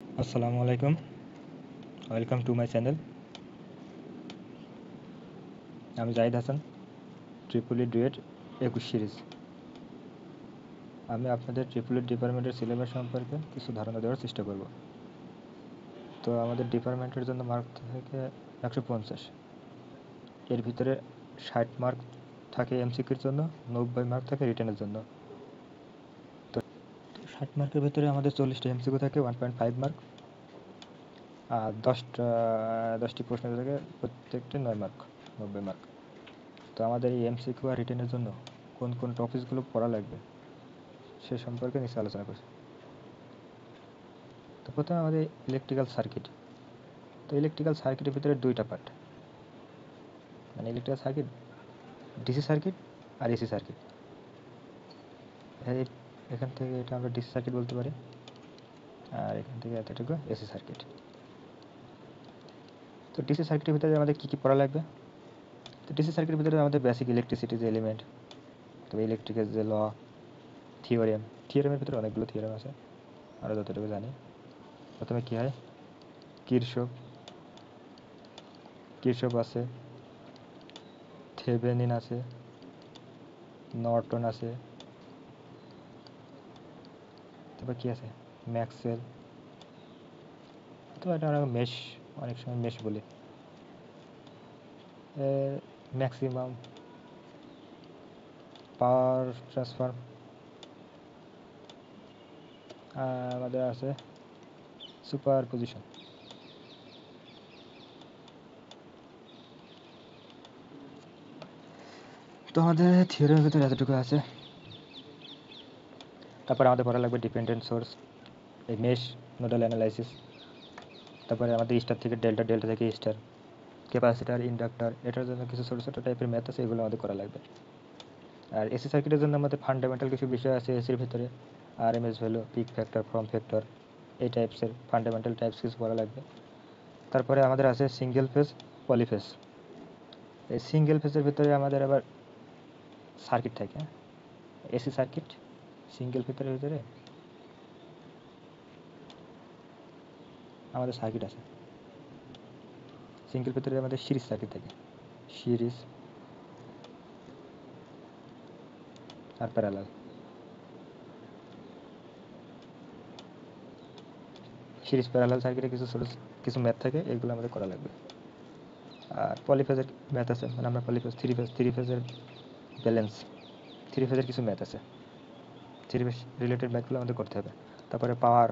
আসসালামু আলাইকুম, welcome to my channel. আমি Zahid Hasan, triple E DUET 21 series. আমি আপনাদের ট্রিপল ই ডিপার্টমেন্টের সিলেবাস সম্পর্কে কিছু ধারণা দেওয়ার চেষ্টা করব। তো আমাদের ডিপার্টমেন্টের জন্য মার্ক থাকে 150। এর ভিতরে 60 মার্ক থাকে এমসিকিউর জন্য, 90 মার্ক থাকে রিটেনের জন্য। তো 60 মার্কের ভিতরে আমাদের 40টা এমসিকিউ থাকে 1.5 মার্ক, আর 10টি প্রশ্ন থাকে প্রত্যেকটি 9 মার্ক, 90 মার্ক। তো আমাদের এই এমসিকিউ আর রিটেনের জন্য কোন কোন টপিকসগুলো পড়া লাগবে সে সম্পর্কে নিচে আলোচনা করছি। তো প্রথমে আমাদের ইলেকট্রিক্যাল সার্কিট। তো ইলেকট্রিক্যাল সার্কিটের ভিতরে দুইটা পার্ট, মানে ইলেকট্রিক্যাল সার্কিট ডিসি সার্কিট আর এসি সার্কিট। এখান থেকে এটা আমরা ডিসি সার্কিট বলতে পারি, আর এখান থেকে এতটুকু এসি সার্কিট। তো ডিসি সার্কিটের ভিতরে আমাদের কী কী পড়া লাগবে? তো ডিসি সার্কিটের ভিতরে আমাদের বেসিক ইলেকট্রিসিটি যে এলিমেন্ট, তবে ইলেকট্রিকের যে ল, থিওরেমের ভিতরে অনেকগুলো থিওরেম আছে আমরা যতটুকু জানি। প্রথমে কী হয়, কিরশফ আছে, থেভেনিন আছে, নর্টন আছে, তারপর কী আছে, ম্যাক্সওয়েল, তো এটা আমরা অনেক সময় মেশ বলি। ম্যাক্সিমাম পাওয়ার ট্রান্সফার, আমাদের আছে সুপার পজিশন। তো আমাদের থিওরির ভিতরে এতটুকু আছে। তারপরে আমাদের পড়া লাগবে ডিপেন্ডেন্ট সোর্স, এই মেশ, নোডাল অ্যানালাইসিস। তারপরে আমাদের স্টার থেকে ডেল্টা, ডেল্টা থেকে স্টার, ক্যাপাসিটার, ইন্ডাক্টর, এটার জন্য কিছু ছোটো ছোটো টাইপের ম্যাথ আছে, এগুলো আমাদের করা লাগবে। আর এসি সার্কিটের জন্য আমাদের ফান্ডামেন্টাল কিছু বিষয় আছে এসির ভিতরে, RMS value, peak factor, form factor, এই টাইপসের ফান্ডামেন্টাল টাইপস কিছু পড়া লাগবে। তারপরে আমাদের আছে সিঙ্গেল ফেজ, পলিফেজ। এই সিঙ্গেল ফেজের ভিতরে আমাদের আবার সার্কিট থাকে, এসি সার্কিট, সিঙ্গেল ফেজের ভিতরে আমাদের সার্কিট আছে। সিঙ্গেল ফেজের আমাদের সিরিজ সার্কিট থাকে, series are parallel. Series parallel সার্কিটে কিছু ম্যাথ থাকে, এগুলো আমাদের করা লাগবে। আর পলিফেজের ম্যাথ আছে, মানে আমরা পলিফেজ, থ্রি ফেজের ব্যালেন্স, থ্রি ফেজের কিছু ম্যাথ আছে, থ্রি ফেজ রিলেটেড ম্যাথগুলো আমাদের করতে হবে। তারপরে পাওয়ার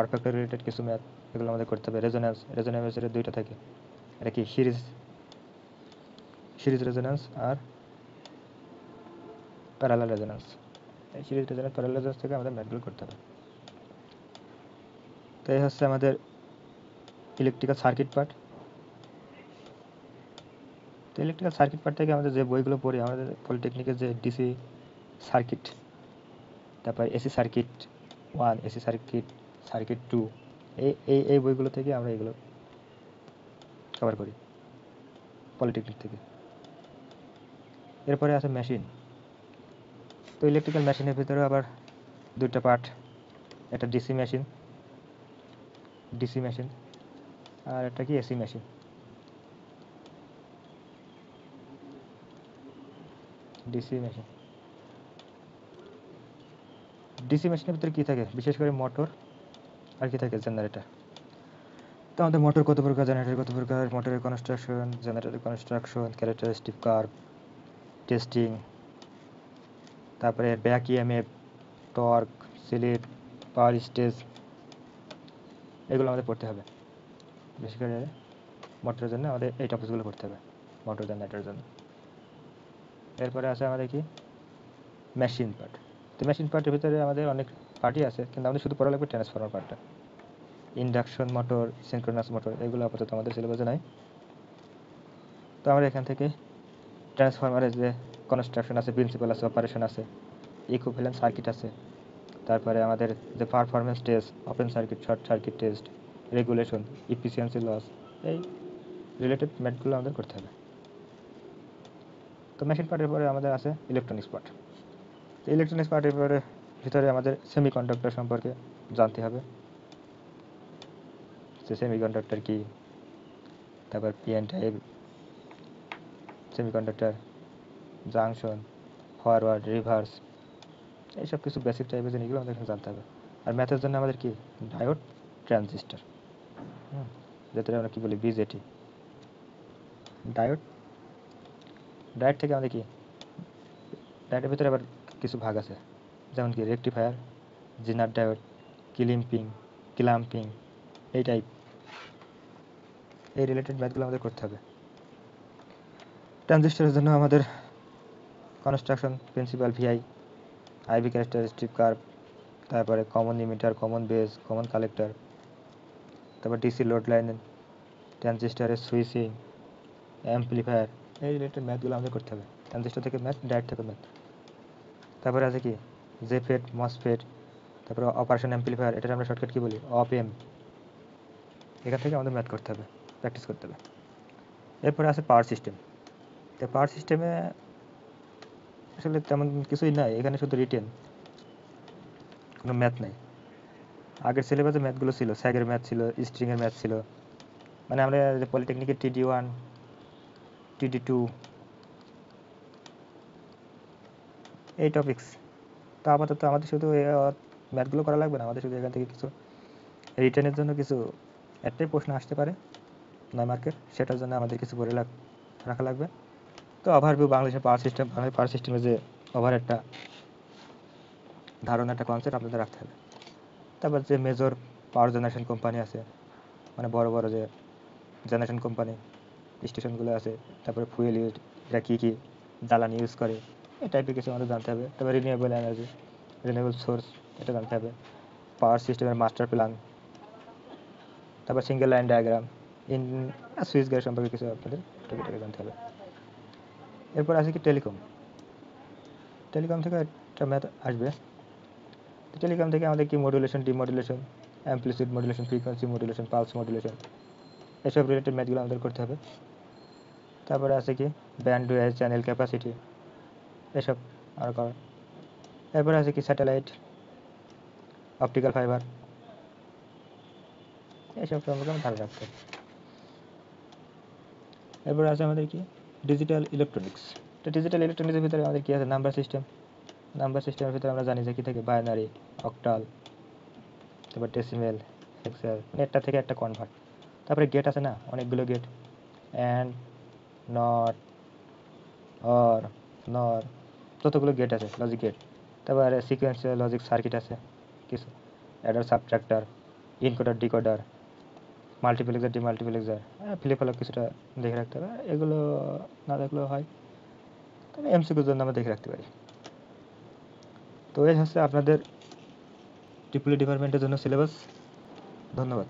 ফ্যাক্টর রিলেটেড কিছু ম্যাথ, এগুলো আমাদের করতে হবে। রেজোন্যান্সের দুইটা থাকে, এটা কি series resonance are parallel resonance. এই সিরিজ রেজোন্যান্স, প্যারালাল রেজোন্যান্স থেকে আমাদের ম্যাথগুলো করতে হবে। তো এই হচ্ছে আমাদের ইলেকট্রিক্যাল সার্কিট পার্ট। তো ইলেকট্রিক্যাল সার্কিট পার্ট থেকে আমাদের যে বইগুলো পড়ি, আমাদের পলিটেকনিকের যে ডিসি সার্কিট, তারপর এসি সার্কিট 1, এসি সার্কিট 2, এই বইগুলো থেকে আমরা এগুলো কভার করি পলিটেকনিক থেকে। এরপরে আছে মেশিন। তো ইলেকট্রিক্যাল মেশিনের ভিতরে আবার দুইটা পার্ট, একটা ডিসি মেশিন, আর একটা কি এসি মেশিন। ডিসি মেশিনের ভিতরে কী থাকে, বিশেষ করে মোটর আর কি থাকে, জেনারেটর। তো আমাদের মোটর কত প্রকার, জেনারেটর কত প্রকার, মোটরের কনস্ট্রাকশন, জেনারেটরের কনস্ট্রাকশন, ক্যারেক্টারিস্টিক কার্ভ, টেস্টিং, তারপরে ব্যাক ইএমএফ, টর্ক, স্লিপ, পাওয়ার স্টেজ, এগুলো আমাদের পড়তে হবে। বিশেষ করে মোটরের জন্য আমাদের এই টপিকসগুলো পড়তে হবে, মোটর জেনারেটরের জন্য। এরপরে আছে আমাদের কি মেশিন পার্ট। তো মেশিন পার্টের ভিতরে আমাদের অনেক পার্টই আছে, কিন্তু আমাদের শুধু পড়া লাগবে ট্রান্সফরমার পার্টটা। ইন্ডাকশন মোটর, সিনক্রোনাস মোটর, এগুলো আপাতত আমাদের সিলেবাসে নাই। তো আমরা এখান থেকে ট্রান্সফরমারের যে কনস্ট্রাকশন আছে, প্রিন্সিপাল আছে, অপারেশন আছে, ইকুইভ্যালেন্ট সার্কিট আছে, তারপরে আমাদের যে performance test, open circuit, short circuit test, regulation, efficiency loss, এই রিলেটেড ম্যাথগুলো আমাদের করতে হবে। তো মেশিন পার্টের পরে আমাদের আছে ইলেকট্রনিক্স পার্ট। তো ইলেকট্রনিক্স পার্টের পরে ভিতরে আমাদের সেমিকন্ডাক্টর সম্পর্কে জানতে হবে। সেমিকন্ডাক্টর কি, তারপর PN type semiconductor, junction, forward, reverse, এইসব কিছু বেসিক টাইপের জিনিসগুলো আমাদের এখানে জানতে হবে। আর ম্যাথের জন্য আমাদের কি ডায়োড, ট্রানজিস্টর, যেটা আমরা কি বলি বিজেটি। ডায়োড ডায়োড থেকে আমাদের কি, ডায়োডের ভিতরে আবার কিছু ভাগ আছে, যেমন কি রেকটিফায়ার, জিনার ডায়োড, ক্লাম্পিং, এই টাইপ, এই রিলেটেড ম্যাথগুলো আমাদের করতে হবে। ট্রানজিস্টরের জন্য আমাদের construction principle, IV characteristic curve, তারপরে common emitter, common base, common collector, তারপর ডিসি লোড লাইন, ট্রানজিস্টরের সুইচিং, অ্যাম্পলিফায়ার, এই রিলেটেড ম্যাথগুলো আমাদের করতে হবে। ট্রানজিস্টর থেকে ম্যাথ, ডায়োড থেকে ম্যাথ। তারপরে আছে কি জেফেট, মসফেট, তারপরে অপারেশন অ্যাম্পলিফায়ার, এটার আমরা শর্টকাট কি বলি অপ এম। এখান থেকে আমাদের ম্যাথ করতে হবে, প্র্যাকটিস করতে হবে। এরপরে আছে পাওয়ার সিস্টেম। তো পাওয়ার সিস্টেমে আসলে তেমন কিছুই নাই, এখানে শুধু রিটেন, কোনো ম্যাথ নেই। আগের সিলেবাসে ম্যাথগুলো ছিল, স্যাগের ম্যাথ ছিল, স্ট্রিংয়ের ম্যাথ ছিল, মানে আমরা যে পলিটেকনিকের TD1, TD2, এই টপিক্স। তো আপাতত আমাদের শুধু ম্যাথগুলো করা লাগবে না, আমাদের শুধু এখান থেকে কিছু রিটেনের জন্য কিছু একটাই প্রশ্ন আসতে পারে 9 মার্কের, সেটার জন্য আমাদের কিছু বলে রাখা লাগবে। তো ওভারভিউ বাংলাদেশের পাওয়ার সিস্টেম, বাংলাদেশের পাওয়ার সিস্টেমের যে ওভার একটা ধারণা, একটা কনসেপ্ট আপনাদের রাখতে হবে। তারপর যে মেজর পাওয়ার জেনারেশন কোম্পানি আছে, মানে বড় বড় যে জেনারেশন কোম্পানি স্টেশনগুলো আছে, তারপরে ফুয়েল ইউজ, এরা কী কী জ্বালানি ইউজ করে, এই টাইপের কিছু আমাদের জানতে হবে। তারপরে রিনিউয়েবল এনার্জি, রিনিউয়েবল সোর্স, এটা জানতে হবে। পাওয়ার সিস্টেমের মাস্টার প্ল্যান, তারপর single line diagram, switch gate সম্পর্কে কিছু আপনাদের টপিক জানতে হবে। এরপর আছে কি টেলিকম থেকে একটা ম্যাথ আসবে। টেলিকম থেকে আমাদের কি modulation, demodulation, amplitude modulation, frequency modulation, pulse modulation, এসব রিলেটেড ম্যাথগুলো আমাদের করতে হবে। তারপরে আছে কি ব্যান্ডউইথ, চ্যানেল ক্যাপাসিটি, এসব আর করার। এরপরে আছে কি স্যাটেলাইট, অপটিক্যাল ফাইবার, এইসব সম্পর্কে আমি ধারণা রাখতে হবে। এরপরে আছে আমাদের কি ডিজিটাল ইলেকট্রনিক্স। তো ডিজিটাল ইলেকট্রনিক্সের ভিতরে আমাদের কি আছে নাম্বার সিস্টেমের ভিতরে আমরা জানি যে কি থাকে বাইনারি, অক্টাল, তারপর ডেসিমেল, হেক্সাল, মানে একটা থেকে একটা কনভার্ট। তারপরে গেট আছে না, অনেকগুলো গেট, অ্যান্ড, নট, অর, নর, যতগুলো গেট আছে লজিক গেট। তারপরে সিকোয়েন্সিয়াল লজিক সার্কিট আছে কিছু, adder, subtractor, encoder, decoder, multiplexer, demultiplexer, flip flop কিছুটা দেখে রাখতে হবে। এগুলো না দেখলেও হয়, তবে MCQর জন্য আমরা দেখে রাখতে পারি। তো এই হচ্ছে আপনাদের ট্রিপল ই ডিপার্টমেন্টের জন্য সিলেবাস। ধন্যবাদ।